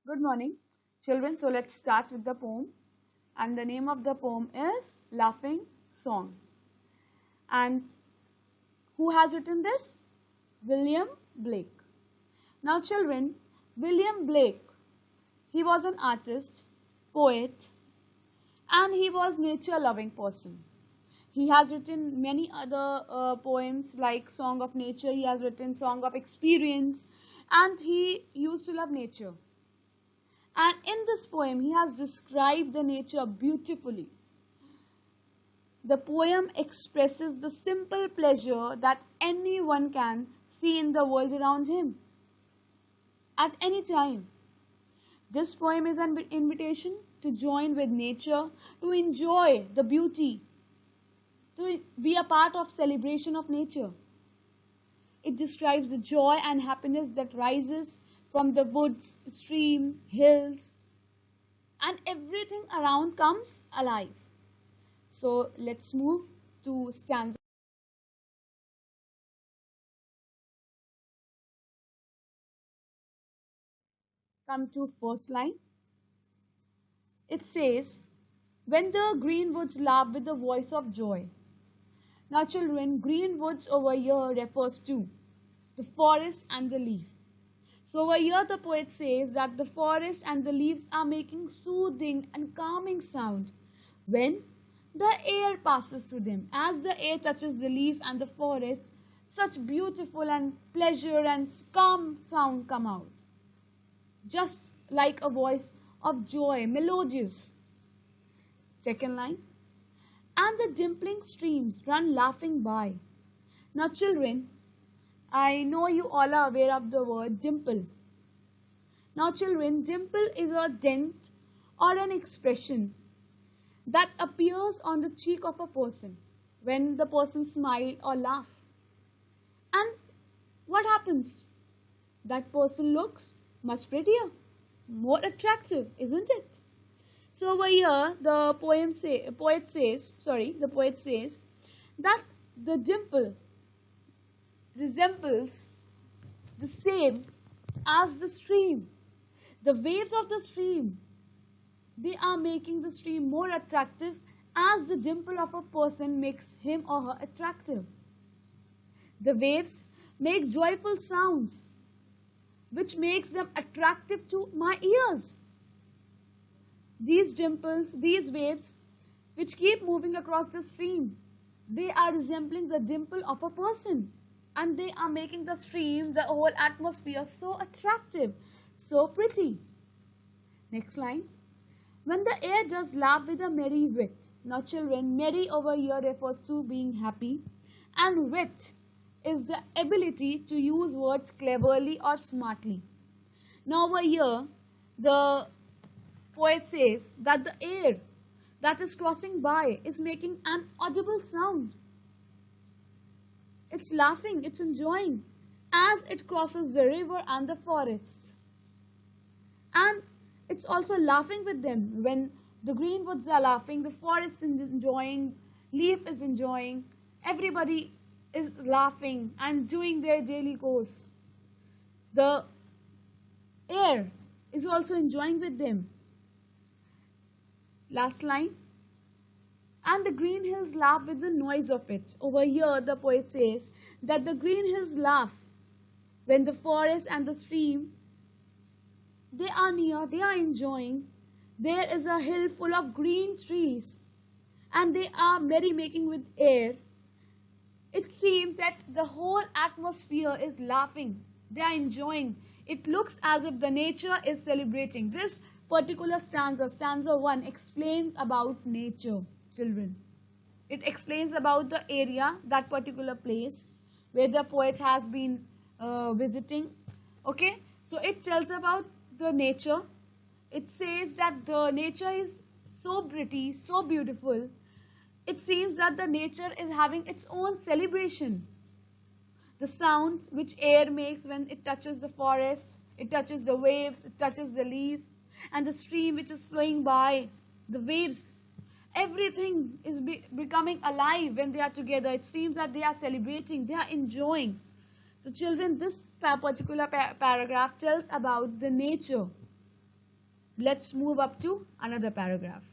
Good morning, children. So let's start with the poem. And the name of the poem is Laughing Song. And who has written this? William Blake. Now, children, William Blake, he was an artist, poet, and he was nature-loving person. He has written many other poems like Song of Nature. He has written Song of Experience, and he used to love nature. And in this poem, he has described the nature beautifully. The poem expresses the simple pleasure that anyone can see in the world around him at any time. This poem is an invitation to join with nature, to enjoy the beauty, to be a part of celebration of nature. It describes the joy and happiness that rises from the woods, streams, hills, and everything around comes alive. So let's move to stanza. Come to first line. It says, when the green woods laugh with the voice of joy. Now children, green woods over here refers to the forest and the leaf. So over here the poet says that the forest and the leaves are making soothing and calming sound when the air passes through them. As the air touches the leaf and the forest, such beautiful and pleasure and calm sound come out. Just like a voice of joy, melodious. Second line. And the dimpling streams run laughing by. Now children, I know you all are aware of the word dimple. Now children, dimple is a dent or an expression that appears on the cheek of a person when the person smiles or laughs. And what happens? That person looks much prettier, more attractive, isn't it? So over here, the poet says that the dimple resembles the same as the stream. The waves of the stream, they are making the stream more attractive as the dimple of a person makes him or her attractive. The waves make joyful sounds, which makes them attractive to my ears. These dimples, these waves, which keep moving across the stream, they are resembling the dimple of a person. And they are making the stream, the whole atmosphere so attractive, so pretty. Next line. When the air does laugh with a merry wit. Now children, merry over here refers to being happy, and wit is the ability to use words cleverly or smartly. Now over here, the poet says that the air that is crossing by is making an audible sound. It's laughing, it's enjoying as it crosses the river and the forest. And it's also laughing with them. When the green woods are laughing, the forest is enjoying, leaf is enjoying, everybody is laughing and doing their daily course. The air is also enjoying with them. Last line. And the green hills laugh with the noise of it. Over here the poet says that the green hills laugh when the forest and the stream, they are near, they are enjoying. There is a hill full of green trees and they are merrymaking with air. It seems that the whole atmosphere is laughing. They are enjoying. It looks as if the nature is celebrating. This particular stanza 1, explains about nature, children. It explains about the area, that particular place where the poet has been visiting. Okay, so it tells about the nature. It says that the nature is so pretty, so beautiful. It seems that the nature is having its own celebration. The sound which air makes when it touches the forest, it touches the waves, it touches the leaf, and the stream which is flowing by, the waves, everything is becoming alive when they are together. It seems that they are celebrating, they are enjoying. So children, this particular paragraph tells about the nature. Let's move up to another paragraph.